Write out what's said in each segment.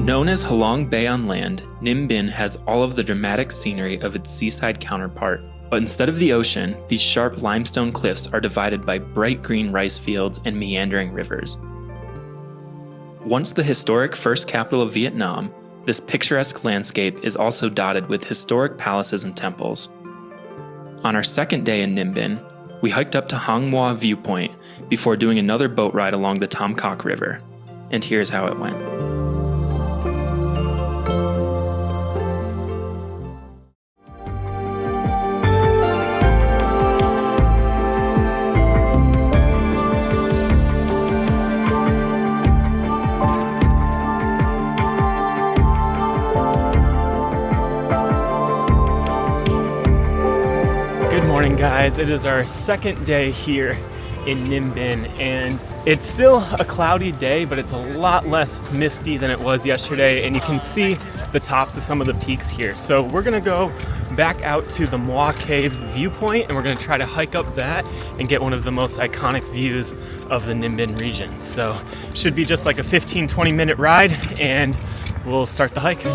Known as Halong Bay on land, Ninh Binh has all of the dramatic scenery of its seaside counterpart. But instead of the ocean, these sharp limestone cliffs are divided by bright green rice fields and meandering rivers. Once the historic first capital of Vietnam, this picturesque landscape is also dotted with historic palaces and temples. On our second day in Ninh Binh, we hiked up to Hang Mua Viewpoint before doing another boat ride along the Tom Coc River. And here's how it went. Guys, it is our second day here in Ninh Binh, and it's still a cloudy day, but it's a lot less misty than it was yesterday, and you can see the tops of some of the peaks here. So we're gonna go back out to the Mua Cave viewpoint, and we're gonna try to hike up that and get one of the most iconic views of the Ninh Binh region. So should be just like a 15-20 minute ride, and we'll start the hike.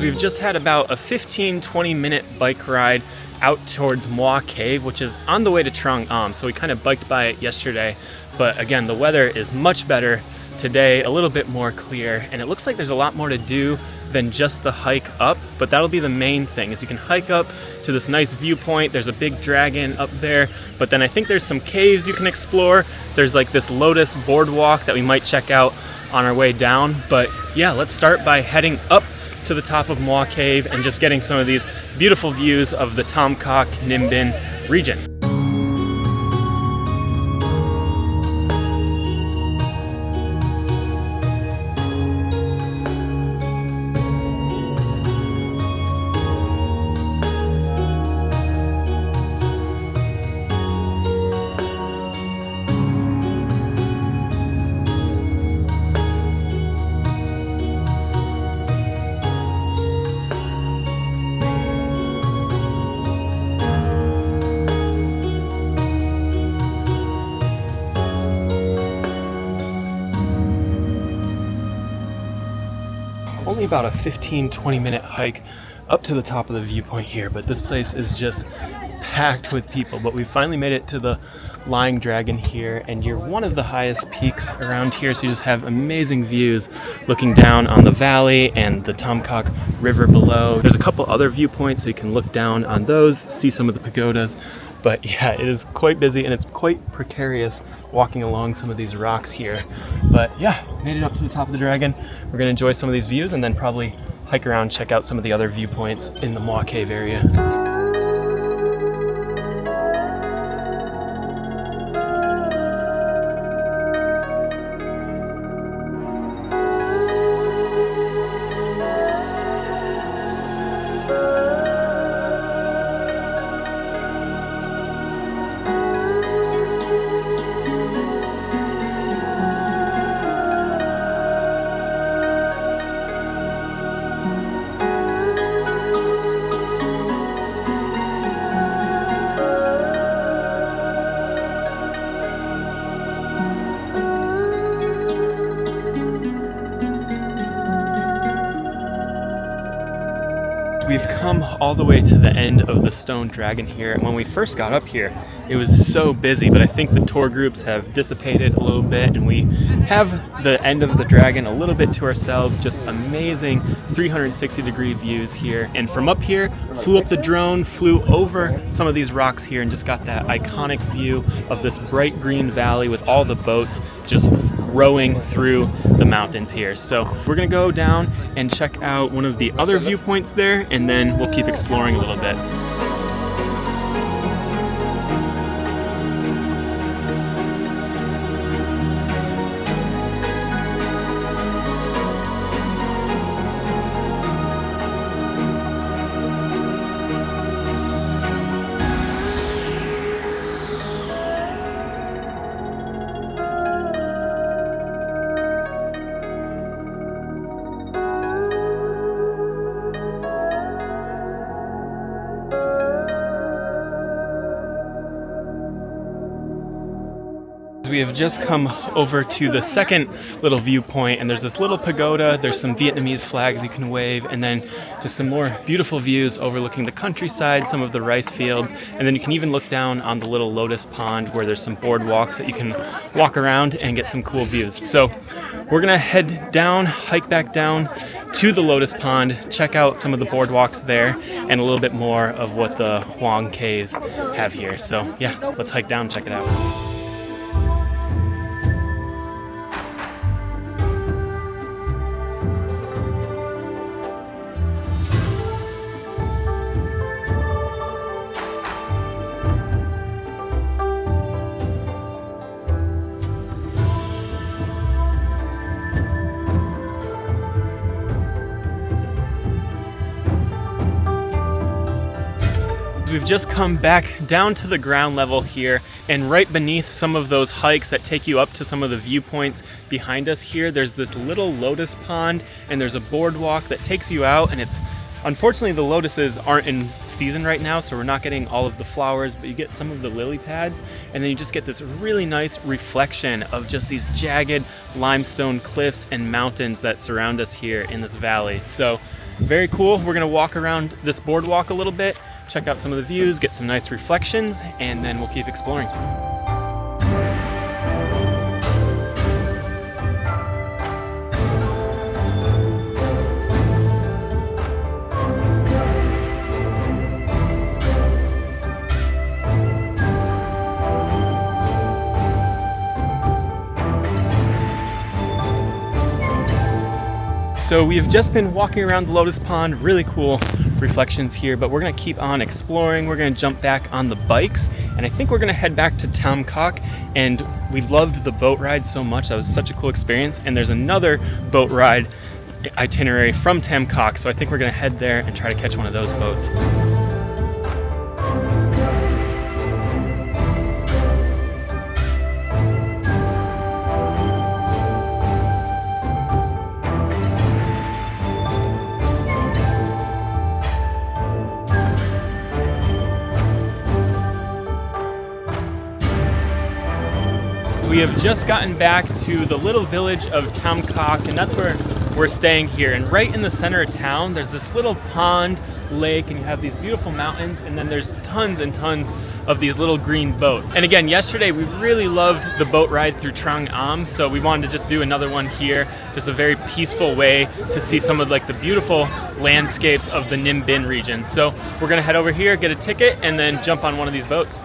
We've just had about a 15-20 minute bike ride out towards Mua Cave, which is on the way to Trong Am. So we kind of biked by it yesterday, but again, the weather is much better today, a little bit more clear, and it looks like there's a lot more to do than just the hike up, but that'll be the main thing, is you can hike up to this nice viewpoint. There's a big dragon up there, but then I think there's some caves you can explore. There's like this Lotus boardwalk that we might check out on our way down. But yeah, let's start by heading up to the top of Mua Cave and just getting some of these beautiful views of the Tom Coc Ninh Binh region. Only about a 15-20 minute hike up to the top of the viewpoint here, but this place is just packed with people. But we finally made it to the Lying Dragon here, and you're one of the highest peaks around here, so you just have amazing views looking down on the valley and the Tom Coc River below. There's a couple other viewpoints, so you can look down on those, see some of the pagodas. But yeah, it is quite busy and it's quite precarious walking along some of these rocks here. But yeah, made it up to the top of the dragon. We're gonna enjoy some of these views and then probably hike around, check out some of the other viewpoints in the Mua Cave area. We've come all the way to the end of the Stone Dragon here, and when we first got up here, it was so busy, but I think the tour groups have dissipated a little bit, and we have the end of the dragon a little bit to ourselves. Just amazing 360-degree views here. And from up here, flew up the drone, flew over some of these rocks here, and just got that iconic view of this bright green valley with all the boats just rowing through the mountains here. So we're gonna go down and check out one of the other viewpoints there, and then we'll keep exploring a little bit. We have just come over to the second little viewpoint, and there's this little pagoda, there's some Vietnamese flags you can wave, and then just some more beautiful views overlooking the countryside, some of the rice fields, and then you can even look down on the little Lotus pond where there's some boardwalks that you can walk around and get some cool views. So we're gonna head down, hike back down to the Lotus pond, check out some of the boardwalks there, and a little bit more of what the Huang Caves have here. So yeah, let's hike down and check it out. We've just come back down to the ground level here, and right beneath some of those hikes that take you up to some of the viewpoints behind us here, there's this little lotus pond, and there's a boardwalk that takes you out, and it's unfortunately the lotuses aren't in season right now, so we're not getting all of the flowers, but you get some of the lily pads, and then you just get this really nice reflection of just these jagged limestone cliffs and mountains that surround us here in this valley. So very cool. We're gonna walk around this boardwalk a little bit, check out some of the views, get some nice reflections, and then we'll keep exploring. So we've just been walking around the Lotus Pond, really cool reflections here, but we're gonna keep on exploring. We're gonna jump back on the bikes, and I think we're gonna head back to Tom Coc, and we loved the boat ride so much. That was such a cool experience, and there's another boat ride itinerary from Tom Coc, so I think we're gonna head there and try to catch one of those boats. We have just gotten back to the little village of Tom Coc, and that's where we're staying here. And right in the center of town, there's this little pond, lake, and you have these beautiful mountains, and then there's tons and tons of these little green boats. And again, yesterday we really loved the boat ride through Trang Am, so we wanted to just do another one here, just a very peaceful way to see some of like the beautiful landscapes of the Ninh Binh region. So we're gonna head over here, get a ticket, and then jump on one of these boats.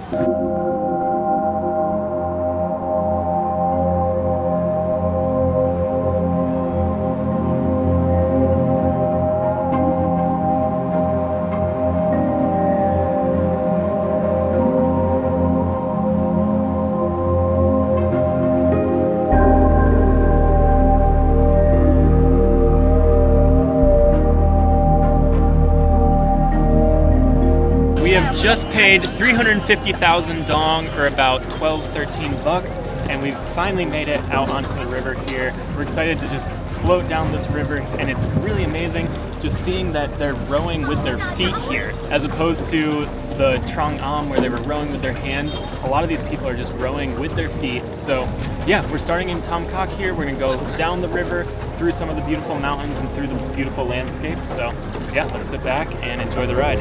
Just paid 350,000 dong, or about 12-13 bucks, and we've finally made it out onto the river here. We're excited to just float down this river, and it's really amazing just seeing that they're rowing with their feet here, as opposed to the Trang Am where they were rowing with their hands. A lot of these people are just rowing with their feet. So yeah, we're starting in Tom Coc here. We're gonna go down the river, through some of the beautiful mountains and through the beautiful landscape. So yeah, let's sit back and enjoy the ride.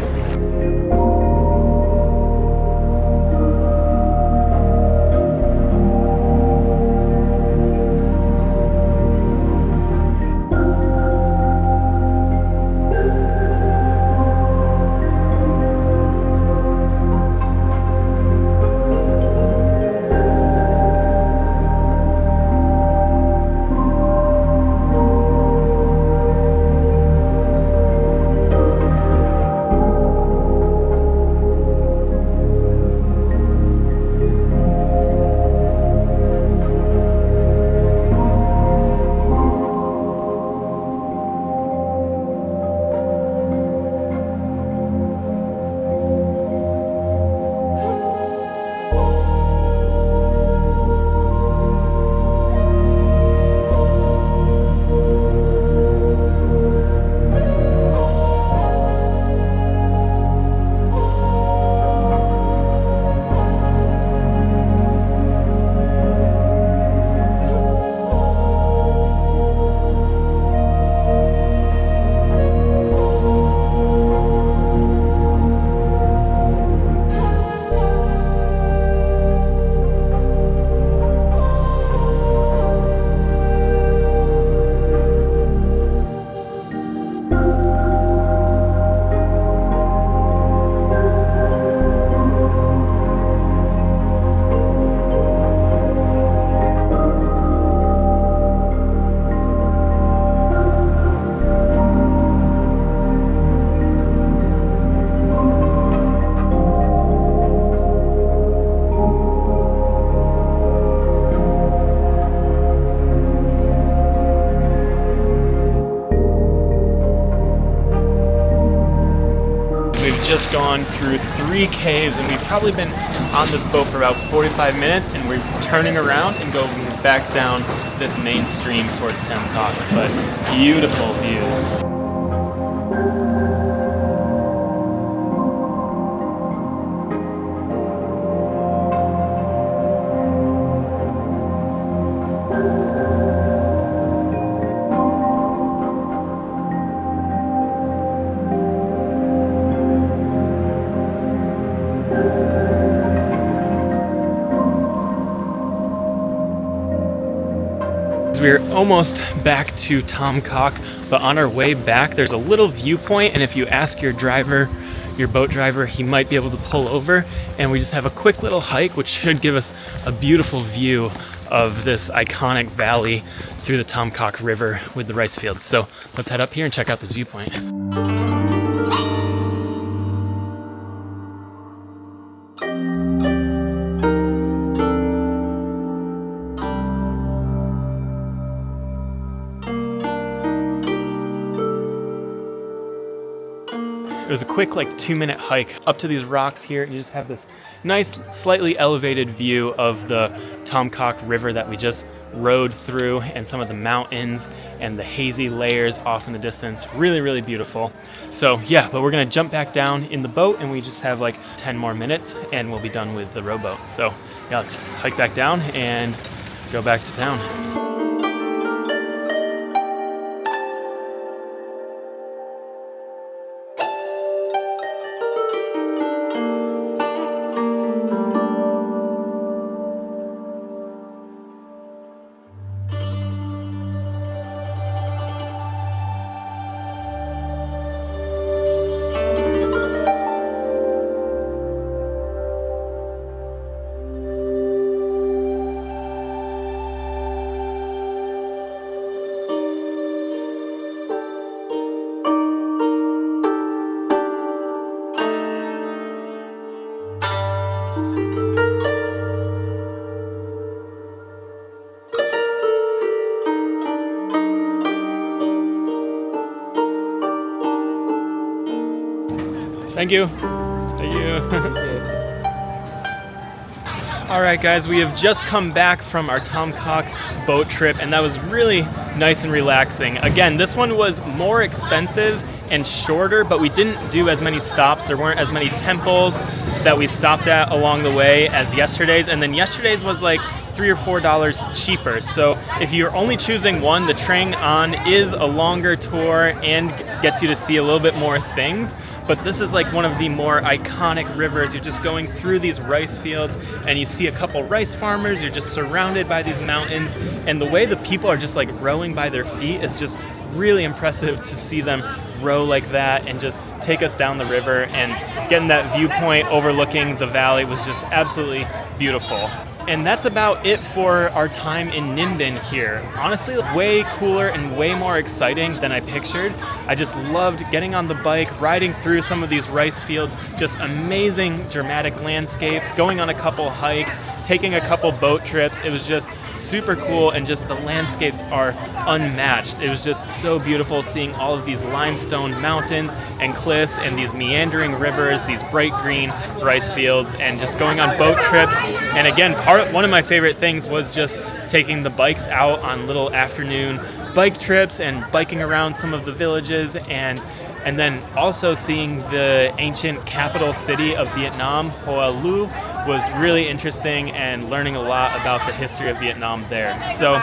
gone through 3 caves, and we've probably been on this boat for about 45 minutes, and we're turning around and going back down this main stream towards Tom Coc. But beautiful views. We're almost back to Tom Coc, but on our way back there's a little viewpoint, and if you ask your boat driver, he might be able to pull over, and we just have a quick little hike which should give us a beautiful view of this iconic valley through the Tom Coc River with the rice fields. So let's head up here and check out this viewpoint. It was a quick 2-minute hike up to these rocks here, and you just have this nice slightly elevated view of the Tom Coc River that we just rode through, and some of the mountains and the hazy layers off in the distance. Really, really beautiful. So yeah, but we're gonna jump back down in the boat, and we just have 10 more minutes and we'll be done with the rowboat. So yeah, let's hike back down and go back to town. Thank you. Thank you. All right, guys, we have just come back from our Tom Coc boat trip, and that was really nice and relaxing. Again, this one was more expensive and shorter, but we didn't do as many stops. There weren't as many temples that we stopped at along the way as yesterday's, and then yesterday's was $3 or $4 cheaper. So if you're only choosing one, the Trang On is a longer tour and gets you to see a little bit more things. But this is one of the more iconic rivers. You're just going through these rice fields, and you see a couple rice farmers. You're just surrounded by these mountains, and the way the people are just rowing by their feet is just really impressive to see them row like that and just take us down the river, and getting that viewpoint overlooking the valley was just absolutely beautiful. And that's about it for our time in Ninh Binh here. Honestly, way cooler and way more exciting than I pictured. I just loved getting on the bike, riding through some of these rice fields, just amazing dramatic landscapes, going on a couple hikes, taking a couple boat trips. It was just super cool, and just the landscapes are unmatched. It was just so beautiful seeing all of these limestone mountains and cliffs and these meandering rivers, these bright green rice fields, and just going on boat trips. And again, one of my favorite things was just taking the bikes out on little afternoon bike trips and biking around some of the villages, and then also seeing the ancient capital city of Vietnam, Hoa Lu, was really interesting, and learning a lot about the history of Vietnam there. So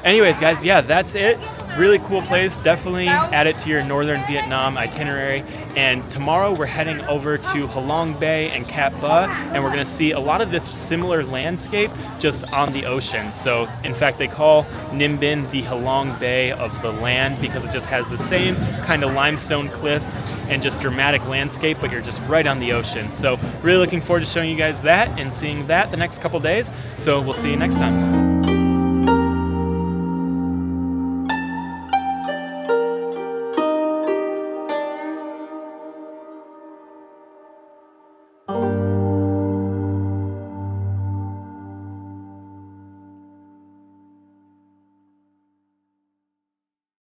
anyways, guys, yeah, that's it. Really cool place. Definitely add it to your northern Vietnam itinerary. And tomorrow we're heading over to Halong Bay and Cat Ba, and we're going to see a lot of this similar landscape just on the ocean. So in fact, they call Ninh Binh the Halong Bay of the land, because it just has the same kind of limestone cliffs and just dramatic landscape, but you're just right on the ocean. So really looking forward to showing you guys that and seeing that the next couple days. So we'll see you next time.